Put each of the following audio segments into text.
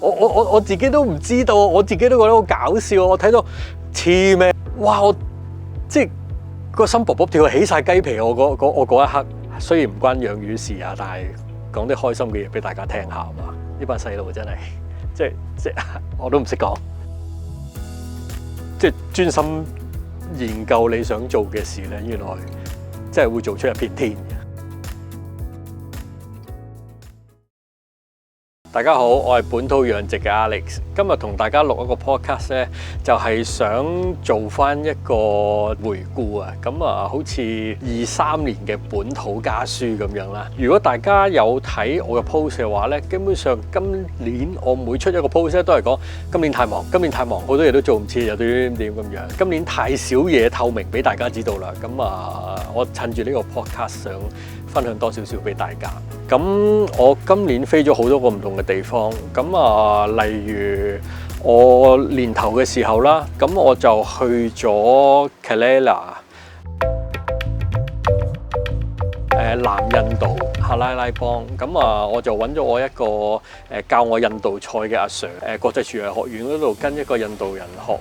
我自己都唔知道，我自己都覺得好搞笑。我睇到似咩？哇！我即係個心卜卜跳起晒雞皮。我嗰一刻，雖然唔關養魚事啊，但係講啲開心嘅嘢俾大家聽下嘛。呢班細路真係即係我都唔識講，即係專心研究你想做嘅事咧，原來真係會做出一片天嘅。大家好，我係本土養殖嘅 Alex， 今日同大家錄一個 podcast 咧，就係想做翻一個回顧啊。咁啊，好似23年嘅本土家書咁樣啦。如果大家有睇我嘅 post 嘅話咧，基本上今年我每出一個 post 咧，都係講今年太忙，好多嘢都做唔切，又點咁樣。今年太少嘢透明俾大家知道啦。咁啊，我趁住呢個 podcast 想分享多少少俾大家。咁我今年飛咗好多個唔同嘅地方，咁啊，例如我年頭嘅時候啦，咁我就去咗 Kerala， 南印度克拉拉邦，咁啊，我就揾咗我一個教我印度菜嘅阿 Sir， 國際廚藝學院嗰度跟一個印度人學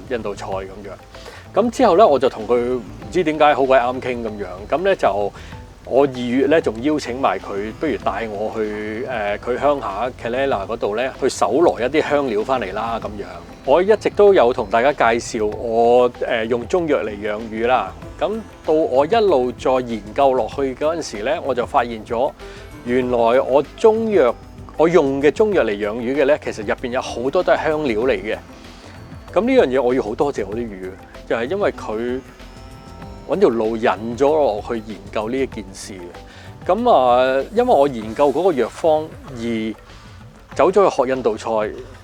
印度菜咁樣。咁之後咧，我就同佢唔知點解好鬼啱傾咁樣，咁咧就。我2月咧仲邀請埋佢，不如帶我去佢鄉下 Kerala 嗰度咧，去搜羅一啲香料翻嚟啦咁樣。我一直都有同大家介紹我用中藥嚟養魚啦。咁到我一路再研究落去嗰陣時咧，我就發現咗原來我用嘅中藥嚟養魚嘅咧，其實入邊有好多都係香料嚟嘅。咁呢樣嘢我要好多謝我啲魚，就係因為佢揾條路引咗我去研究呢一件事嘅。咁啊，因為我研究嗰個藥方而走咗去學印度菜，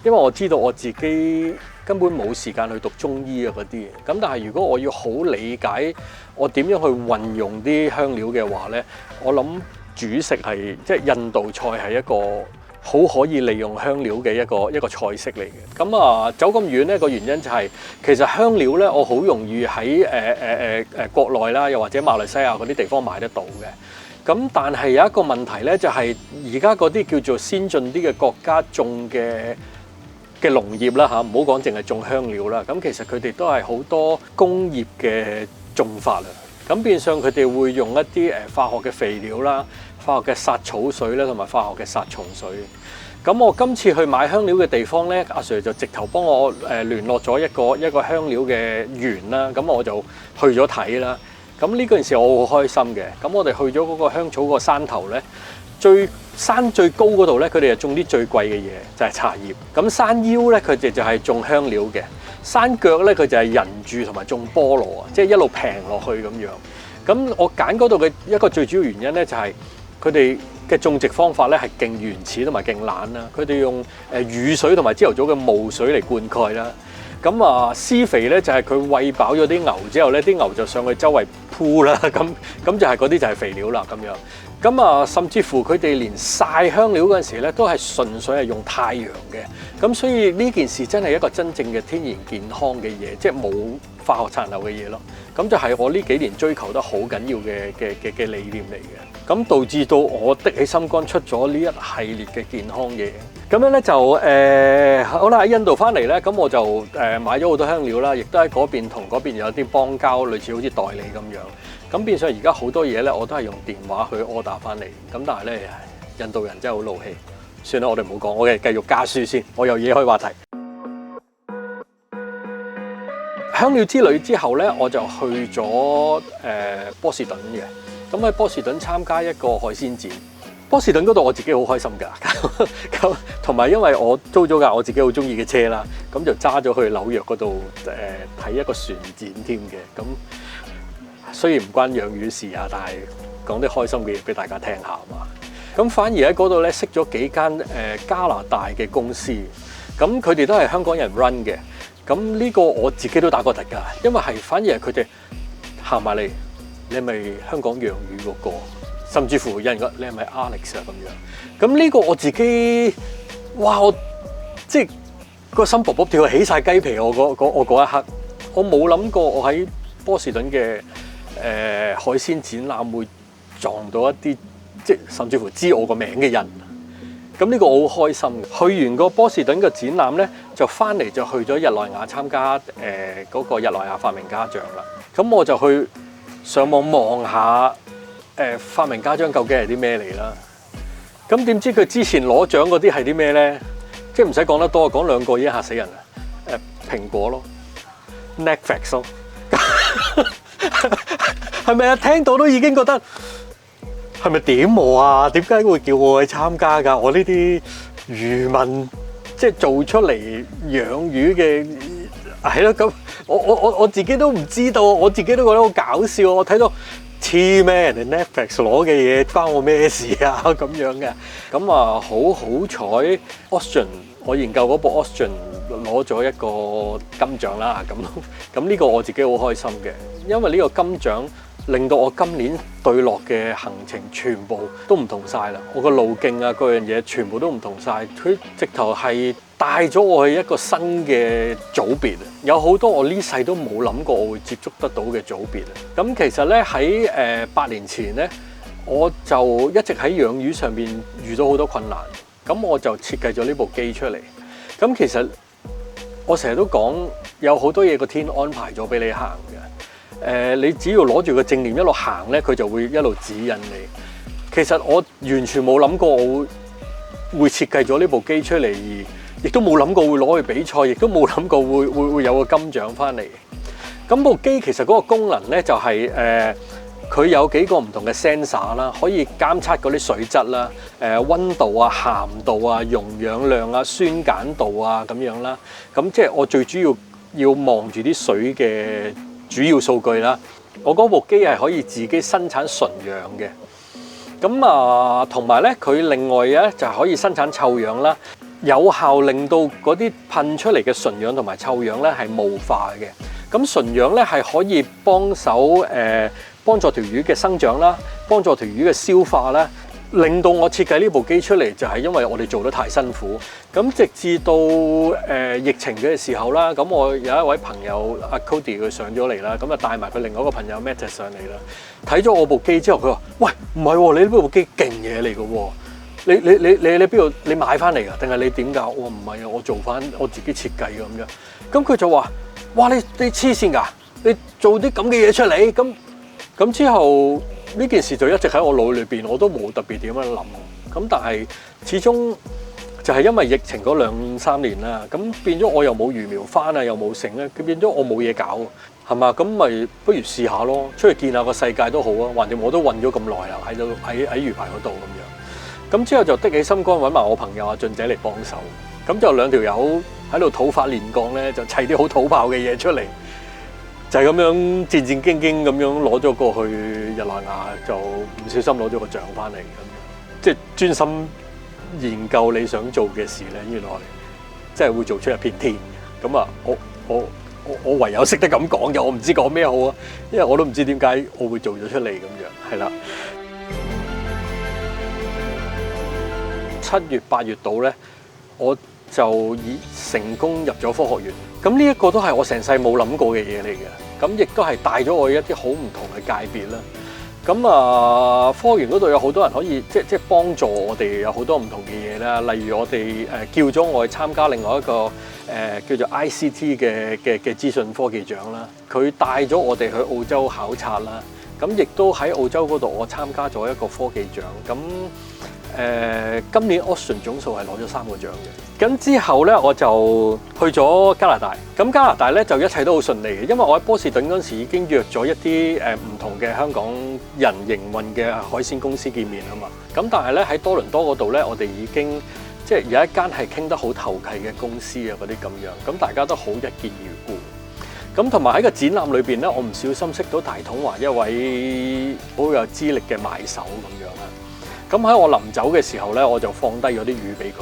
因為我知道我自己根本冇時間去讀中醫啊嗰啲。咁但係如果我要好理解我點樣去運用啲香料嘅話咧，我諗主食係即係印度菜係一個好可以利用香料嘅一個菜式嚟嘅。咁啊，走咁遠咧個原因就係其實香料咧，我好容易喺國內啦，又或者馬來西亞嗰啲地方買得到嘅。咁但係有一個問題咧，就係而家嗰啲叫做先進啲嘅國家種嘅農業啦嚇，唔好講淨係種香料啦。咁其實佢哋都係好多工業嘅種法啊。咁變相佢哋會用一啲化學嘅肥料啦、化學嘅殺草水啦，同埋化學嘅殺蟲水。咁我今次去買香料嘅地方咧，阿 Sir 就直頭幫我聯絡咗一個香料嘅園啦。咁我就去咗睇啦。咁呢件事我好開心嘅。咁我哋去咗嗰個香草個山頭咧，山最高嗰度咧，佢哋就種啲最貴嘅嘢，就係茶葉。咁山腰咧，佢哋就係種香料嘅。山腳咧，佢就係人住同埋種菠蘿啊，即係一路平落去咁樣。咁我揀嗰度嘅一個最主要原因咧，就係佢哋嘅種植方法咧係勁原始同埋勁懶啦。佢哋用雨水同埋朝頭早嘅霧水嚟灌溉啦。咁啊，施肥咧就係佢餵飽咗啲牛之後咧，啲牛就上去周圍鋪啦。咁就係嗰啲就係肥料啦咁樣。咁啊，甚至乎佢哋連曬香料嗰陣時咧，都係純粹係用太陽嘅。咁所以呢件事真係一個真正嘅天然健康嘅嘢，即係冇化學殘留嘅嘢咯。咁就係我呢幾年追求得好緊要嘅理念嚟嘅。咁導致到我的起心肝出咗呢一系列嘅健康嘢。咁樣咧就好啦，喺印度翻嚟咧，咁我就買咗好多香料啦，亦都喺嗰邊同嗰邊有啲邦交，類似好似代理咁樣。咁變相而家好多嘢咧，我都係用電話去 order 翻嚟。咁但係咧，印度人真係好怒氣。算啦，我哋唔好講，我哋繼續加書先。我有嘢可以話題。香料之旅之後咧，我就去咗波士頓嘅。咁喺波士頓參加一個海鮮展。波士頓嗰度我自己好開心㗎。咁同埋因為我租咗架我自己好中意嘅車啦，咁就揸咗去紐約嗰度睇一個船展添嘅。咁雖然唔關養魚事啊，但係講啲開心嘅嘢俾大家聽下嘛。咁反而喺嗰度咧識咗幾間加拿大嘅公司，咁佢哋都係香港人 run 嘅。咁呢個我自己都打過突㗎，因為反而係佢哋行埋嚟，你係咪香港養魚嗰個？甚至乎有人講你係咪 Alex 啊咁樣？咁呢個我自己，哇！我即係個心卜卜跳起晒雞皮。我嗰一刻，我冇諗過我喺波士頓嘅海鮮展覽會撞到一啲即係甚至乎知我個名嘅人。咁呢個我好開心。去完個波士頓嘅展覽咧，就翻嚟就去咗日內瓦參加嗰個日內瓦發明家獎啦。咁我就去上網望下發明家獎究竟係啲咩嚟啦。咁點知佢之前攞獎嗰啲係啲咩咧？即係唔使講得多，講兩個已經嚇死人啦。蘋果咯 ，Netflix 咯，係咪啊？聽到都已經覺得係咪點我啊？點解會叫我去參加㗎？我呢啲漁民即係做出嚟養魚嘅係咯。咁我自己都唔知道，我自己都覺得好搞笑。我睇到黐咩？人哋 Netflix 攞嘅嘢關我咩事啊？咁樣嘅。咁啊，好彩 Austrian 我研究嗰部 Austrian 攞咗一個金獎啦。咁呢個我自己好開心嘅，因為呢個金獎令到我今年對落嘅行程全部都唔同晒啦。我個路徑啊，各樣嘢全部都唔同晒。佢直頭係帶咗我去一個新嘅組別，有好多我呢世都冇諗過我會接觸得到嘅組別。咁其實咧喺8年前咧，我就一直喺養魚上面遇到好多困難，咁我就設計咗呢部機出嚟。咁其實我成日都講有好多嘢個天安排咗俾你行嘅。你只要攞住個正念一路行咧，佢就會一路指引你。其實我完全冇諗過我會設計咗呢部機出嚟，而亦都冇諗過會攞去比賽，亦都冇諗過會有個金獎翻嚟。咁部機其實嗰個功能咧就係佢有幾個唔同嘅 sensor 啦，可以監測嗰啲水質啦、溫度啊、鹹度啊、溶氧量啊、酸鹼度啊咁樣啦。咁即係我最主要望住啲水嘅主要數據啦。我嗰部機係可以自己生產純氧嘅。咁啊，同埋咧，佢另外咧就係可以生產臭氧啦，有效令到嗰啲噴出嚟嘅純氧同埋臭氧咧係霧化嘅。咁純氧咧係可以幫助條魚嘅生長啦，幫助條魚嘅消化啦，令到我設計呢部機出嚟就係因為我哋做得太辛苦。咁直至到疫情嘅時候啦，咁我有一位朋友阿 Cody 佢上咗嚟啦，咁啊帶埋佢另外一個朋友 Matt 上嚟啦，睇咗我部機之後，佢話：喂，唔係喎，你呢部機勁嘢嚟㗎喎，你邊度你買翻嚟㗎？定係你點㗎？我話唔係啊，我做翻我自己設計㗎咁樣。咁佢就話：哇，你黐線㗎！你做啲咁嘅嘢出嚟咁之後呢件事就一直喺我腦裏邊，我都冇特別點樣諗。咁但係始終就係因為疫情嗰2-3年啦，咁變咗我又冇魚苗翻啊，又冇剩咧，佢變咗我冇嘢搞，係嘛？咁咪不如試下咯，出去見下個世界都好啊。橫掂我都混咗咁耐啦，喺魚排嗰度咁樣。咁之後就的起心肝揾埋我朋友阿俊仔嚟幫手，咁就兩條友喺度土法煉鋼咧，就砌啲好土炮嘅嘢出嚟。就係咁樣戰戰兢兢咁樣攞咗過去日內瓦，就唔小心攞咗個獎翻嚟咁樣，即係專心研究你想做嘅事咧，原來即係會做出一片天嘅。咁啊，我唯有識得咁講嘅，我唔知講咩好啊，因為我都唔知點解我會做咗出嚟咁樣，係啦。7月8月度咧，我就已成功入咗科學園。咁呢一個都係我成世冇諗過嘅嘢嚟嘅，咁亦都係帶咗我一啲好唔同嘅界別啦。咁啊，科學園嗰度有好多人可以即係幫助我哋有好多唔同嘅嘢啦。例如我哋叫咗我去參加另外一個叫做 ICT 嘅資訊科技獎啦，佢帶咗我哋去澳洲考察啦。咁亦都喺澳洲嗰度我參加咗一個科技獎。咁今年 Austrian 總數係攞咗3個獎嘅。咁之後咧，我就去咗加拿大。咁加拿大咧就一切都好順利嘅，因為我喺波士頓嗰陣時已經約咗一啲唔同嘅香港人營運嘅海鮮公司見面啊嘛。咁但係咧喺多倫多嗰度咧，我哋已經即係有一間係傾得好投契嘅公司啊，嗰啲咁樣。咁大家都好一見如故。咁同埋喺個展覽裏邊咧，我唔小心識到大統華一位好有資歷嘅賣手咁樣啦。咁喺我臨走嘅時候咧，我就放低咗啲魚俾佢。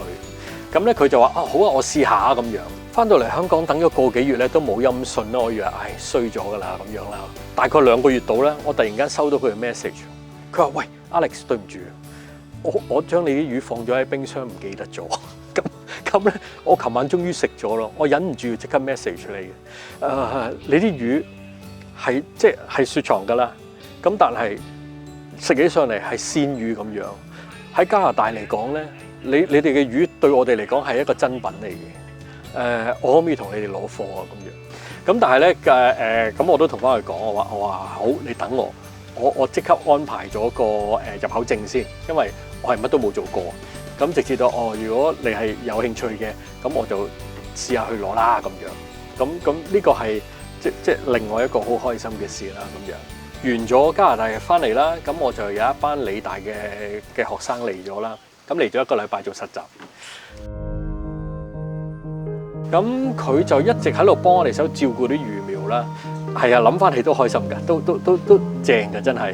咁咧佢就話：好啊，我試下咁樣。翻到嚟香港等咗個幾月咧，都冇音訊啦。我以為衰咗㗎啦咁樣啦。大概2個月到咧，我突然間收到佢嘅 message。佢話：喂 Alex， 對唔住，我將你啲魚放咗喺冰箱唔記得咗。咁咧，我琴晚終於食咗咯。我忍唔住即刻 message 你嘅。你啲魚係即係雪藏㗎啦。咁但係食起上嚟係鮮魚咁樣。喺加拿大嚟講咧，你哋嘅魚對我哋嚟講係一個珍品嚟嘅，我可唔可以同你哋攞貨啊？咁樣，咁但係咧咁我都同翻佢講，我話好，你等我即刻安排咗個入口證先，因為我係乜都冇做過，咁直至到如果你係有興趣嘅，咁我就試下去攞啦咁樣，咁呢個係即另外一個好開心嘅事啦咁樣。完咗加拿大翻嚟啦，咁我就有一班理大嘅學生嚟咗啦，咁嚟咗1個禮拜做實習，咁佢就一直喺度幫我哋手照顧啲魚苗啦。係啊，諗翻起都開心㗎，都正㗎，真係。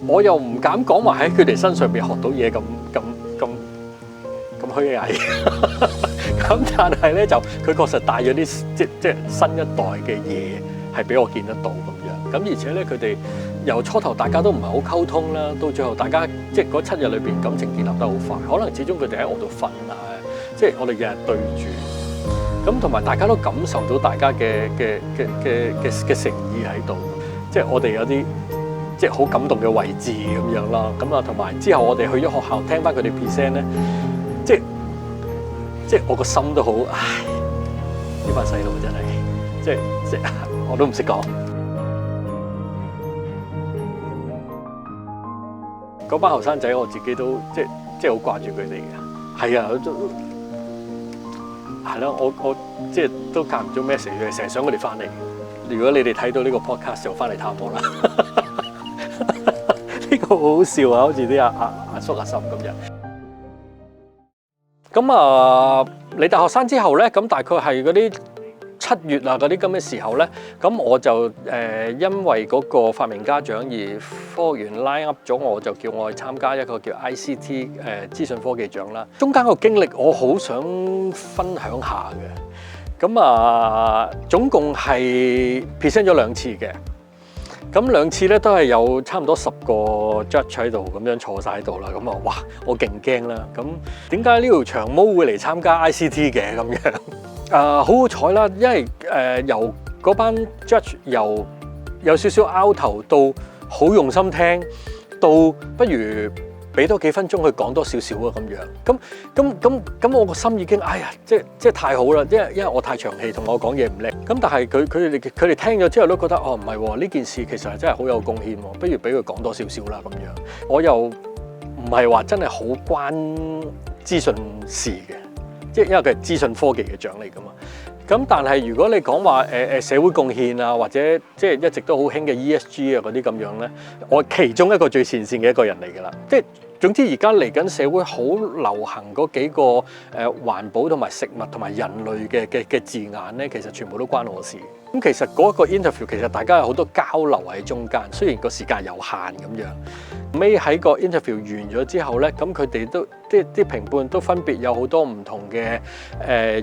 我又唔敢講話喺佢哋身上邊學到嘢咁虛偽，咁但係咧就佢確實帶咗啲即新一代嘅嘢係俾我見得到咁樣。咁而且咧佢哋由初頭大家都唔係好溝通啦，到最後大家即嗰7日裏邊感情建立得好快。可能始終佢哋喺我度瞓啊，即我哋日日對住，咁同埋大家都感受到大家嘅誠意喺度，即我哋有啲即好感動嘅位置咁樣啦。咁啊同埋之後我哋去咗學校聽翻佢哋 present 咧。即我個心都好，唉！呢班細路真係，即我都唔識講。嗰班後生仔我自己都即好掛住佢哋嘅。係啊，係咯，我即都間唔中 message 佢哋，成日想佢哋翻嚟。如果你哋睇到呢個 podcast 就翻嚟探我啦。呢個好好笑啊，好似啲阿叔阿嬸咁樣。咁你大學生之後咧，咁大概係嗰啲7月啊嗰啲咁嘅時候咧，咁我就因為嗰個發明家獎而科學園 line up 咗，我就叫我去參加一個叫 ICT 資訊科技獎啦。中間個經歷我好想分享下嘅，咁總共係 present 咗2次嘅。咁2次咧都係有差唔多10個 judge 喺度咁樣坐晒喺度啦，咁哇我勁驚啦！咁點解呢條長毛會嚟參加 ICT 嘅咁樣？好好彩啦，因為由嗰班 judge 由有少少拗頭到好用心聽，到不如俾多幾分鐘去講多少少啊咁樣。咁我個心已經哎呀，即太好啦！因為我太長氣，同我講嘢唔叻。咁但係佢哋聽咗之後都覺得唔係喎，呢件事其實係真係好有貢獻喎，不如俾佢講多少少啦咁樣。我又唔係話真係好關資訊事嘅，因為佢係資訊科技嘅獎嚟㗎嘛。咁但係如果你講話社會貢獻啊，或者即係一直都好興嘅 ESG 啊嗰啲咁樣咧，我其中一個最前線嘅一個人嚟㗎啦。即係總之而家嚟緊社會好流行嗰幾個環保同埋食物同埋人類嘅字眼咧，其實全部都關我事。咁其實嗰個 interview 其實大家有好多交流喺中間，雖然個時間有限咁樣。尾喺個 interview 完咗之後咧，咁佢哋都啲評判都分別有好多唔同嘅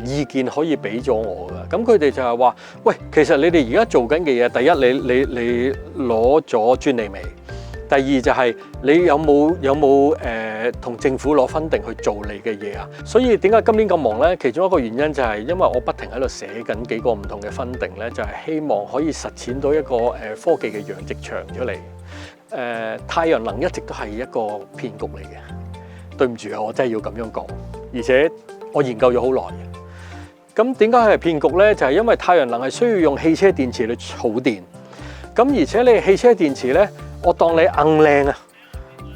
意見可以俾咗我㗎。咁佢哋就係話：喂，其實你哋而家做緊嘅嘢，第一你攞咗專利未？第二就係你有冇同政府攞分定去做你嘅嘢啊？所以點解今年咁忙咧？其中一個原因就係因為我不停喺度寫緊幾個唔同嘅分定咧，就係希望可以實踐到一個科技嘅養殖場出嚟。太陽能一直都係一個騙局嚟嘅，對唔住啊，我真係要咁樣講，而且我研究咗好耐。咁點解係騙局咧？就係因為太陽能係需要用汽車電池去儲電，咁而且你汽車電池咧，我當你硬靚啊，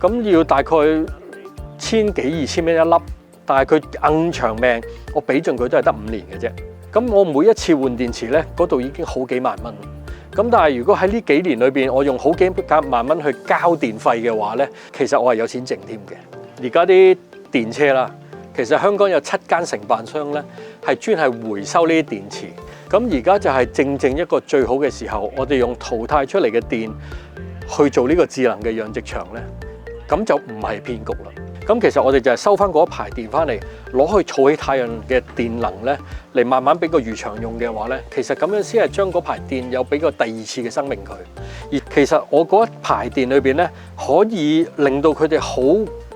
咁要大概1000幾2000蚊一粒，但係佢硬長命，我俾盡佢都係得5年嘅啫。咁我每一次換電池咧，嗰度已經好幾萬蚊。咁但係如果喺呢幾年裏邊，我用好幾萬蚊去交電費嘅話咧，其實我係有錢剩添嘅。而家啲電車啦，其實香港有7間承辦商咧，係專係回收呢啲電池。咁而家就係正正一個最好嘅時候，我哋用淘汰出嚟嘅電去做呢個智能嘅養殖場咧，咁就唔係騙局啦。咁其實我哋就係收翻嗰一排電翻嚟，攞去儲起太陽嘅電能咧，嚟慢慢俾個漁場用嘅話咧，其實咁樣先係將嗰排電有俾個第2次嘅生命佢。而其實我嗰一排電裏邊咧，可以令到佢哋好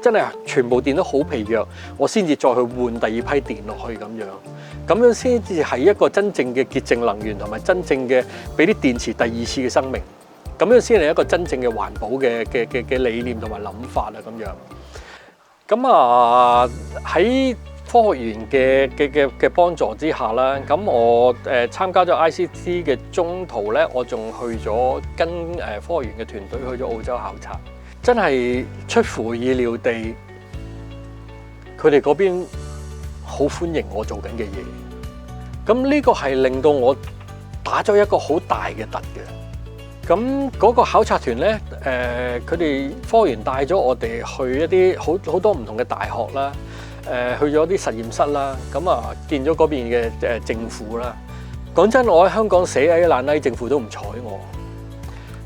真係全部電都好疲弱，我先至再去換第2批電落去咁樣。咁樣先至係一個真正嘅潔淨能源，同埋真正嘅俾啲電池第2次嘅生命。咁樣先係一個真正嘅環保嘅理念同埋諗法啊咁樣。咁啊喺科學園嘅幫助之下啦，咁我參加咗 ICT 嘅中途咧，我仲去咗跟科學園嘅團隊去咗澳洲考察，真係出乎意料地，佢哋嗰邊好歡迎我做緊嘅嘢。咁呢個係令到我打咗一個好大嘅突嘅。咁嗰個考察團咧，佢哋科學園帶咗我哋去一啲好多唔同嘅大學啦。去咗啲實驗室啦，咁啊見咗嗰邊嘅政府啦。講真，我喺香港死矮爛矮，政府都唔睬我。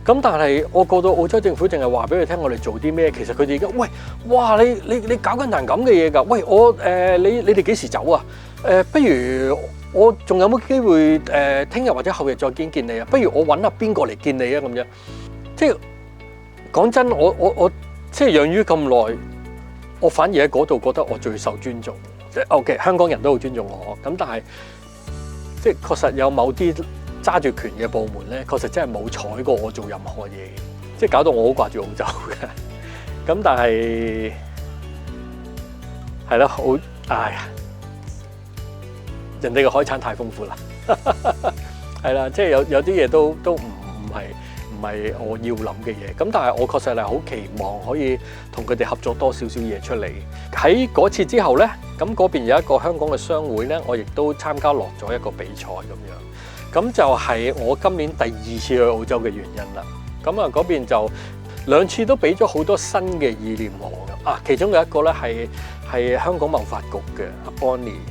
咁但係我過到澳洲政府，淨係話俾佢聽我哋做啲咩。其實佢哋而家喂，哇！你搞緊壇咁嘅嘢㗎？喂，我你哋幾時走啊？不如我仲有冇機會聽日或者後日再見你啊？不如我揾下邊個嚟見你啊？咁樣即係講真，我即係養魚咁耐。我反而喺嗰度覺得我最受尊重，即係 OK， 香港人都好尊重我，咁但係即係確實有某啲揸住權嘅部門咧，確實真係冇睬過我做任何嘢，即係搞到我好掛住澳洲嘅。咁但係係咯，好哎呀，人哋嘅海產太豐富啦，係啦，即係有啲嘢都唔係我要諗嘅嘢，咁但係我確實係好期望可以同佢哋合作多少少嘢出嚟。喺嗰次之後咧，咁嗰邊有一個香港嘅商會咧，我亦都參加落咗一個比賽咁樣。咁就係我今年第2次去澳洲嘅原因啦。咁啊嗰邊就2次都俾咗好多新嘅意念我㗎。啊，其中有一個咧係香港貿發局嘅阿 Bonnie，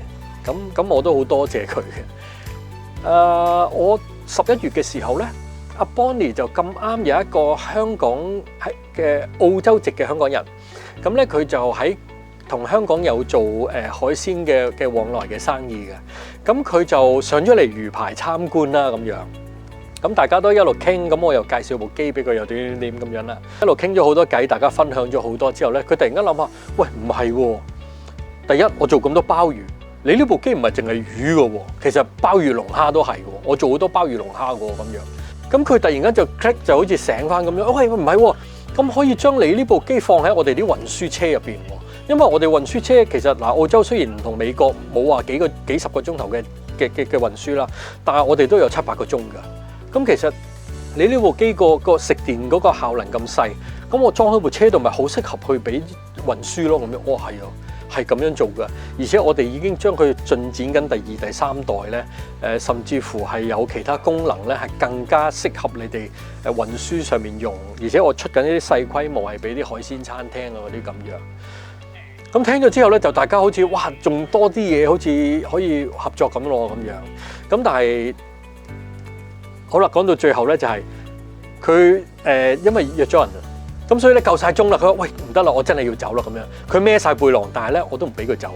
咁我都好多謝佢嘅。我11月嘅時候咧。阿 Bonnie 就咁啱有一個香港嘅澳洲籍嘅香港人，咁咧佢就喺同香港有做海鮮嘅往來嘅生意嘅，咁佢就上咗嚟魚排參觀啦咁樣，咁大家都一路傾，咁我又介紹部機俾佢，又點咁樣啦，一路傾咗好多偈，大家分享咗好多之後咧，佢突然間諗下，喂唔係喎，第一我做咁多鮑魚，你呢部機唔係淨係魚嘅喎，其實鮑魚龍蝦都係嘅，我做好多鮑魚龍蝦嘅喎咁樣。咁佢突然間就 click 就好似醒翻咁樣，喂唔係喎，咁可以將你呢部機放喺我哋啲運輸車入邊喎，因為我哋運輸車其實嗱澳洲雖然唔同美國冇話幾十個鐘頭嘅運輸啦，但係我哋都有7-8個鐘㗎。咁其實你呢部機個食電嗰個效能咁細，咁我裝喺部車度咪好適合去俾運輸咯咁樣。哦係啊。係咁樣做嘅，而且我哋已經將佢進展緊第2、第3代咧，甚至乎係有其他功能咧，係更加適合你哋運輸上面用。而且我出緊呢啲細規模係俾啲海鮮餐廳啊嗰啲咁樣。咁聽咗之後咧，就大家好似哇，仲多啲嘢好似可以合作咁咯咁樣。咁但係好啦，講到最後咧就係佢因為約咗人。咁所以咧夠晒鐘啦，佢話喂唔得啦，我真係要走啦咁樣。佢孭晒背囊，但係咧我都唔俾佢走。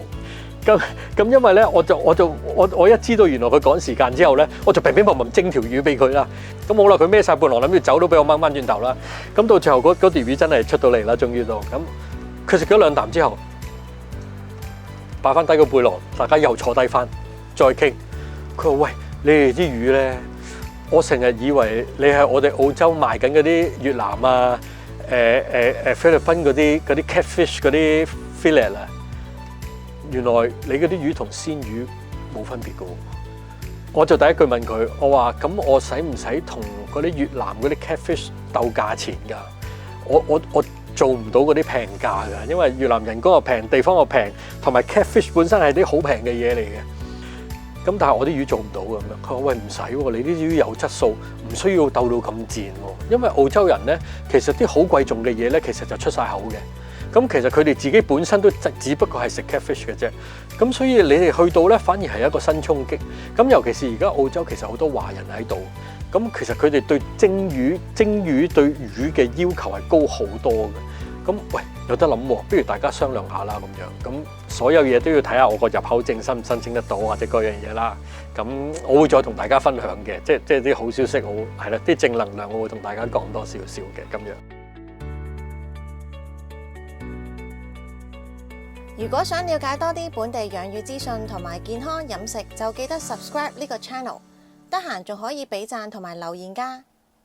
咁因為咧我一知道原來佢趕時間之後咧，我就乒乒乓乓蒸條魚俾佢啦。咁好啦，佢孭晒背囊諗住走都俾我掹翻轉頭啦。咁到最後嗰條魚真係出到嚟啦，終於到。咁佢食咗2啖之後，擺翻低個背囊，大家又坐低翻再傾。佢話喂，你哋啲魚咧，我成日以為你係我哋澳洲賣緊嗰啲越南啊。菲律賓嗰啲 catfish 嗰啲 fillet 啊，原來你嗰啲魚同鮮魚冇分別嘅喎。我就第一句問佢，我話咁我使唔使同嗰啲越南嗰啲 catfish 鬥價錢㗎？我做唔到嗰啲平價㗎，因為越南人工又平，地方又平，同埋 catfish 本身係啲好平嘅嘢嚟嘅。咁但係我啲魚做唔到咁樣，佢話喂唔使喎，你啲魚有質素，唔需要鬥到咁賤喎。因為澳洲人咧，其實啲好貴重嘅嘢咧，其實就出晒口嘅。咁其實佢哋自己本身都只不過係食 catfish 嘅啫。咁所以你哋去到咧，反而係一個新衝擊。咁尤其是而家澳洲其實好多華人喺度，咁其實佢哋對蒸魚對魚嘅要求係高好多嘅。咁喂有得諗喎，不如大家商量下啦咁樣。咁所有嘢都要睇下我個入口證申唔申請得到或者嗰樣嘢啦。咁我會再同大家分享嘅，即係啲好消息，好係啦，啲正能量我會同大家講多少少嘅咁樣。如果想了解多啲本地養魚資訊同埋健康飲食，就記得 subscribe 呢個 channel。得閒仲可以俾讚同埋留言㗎。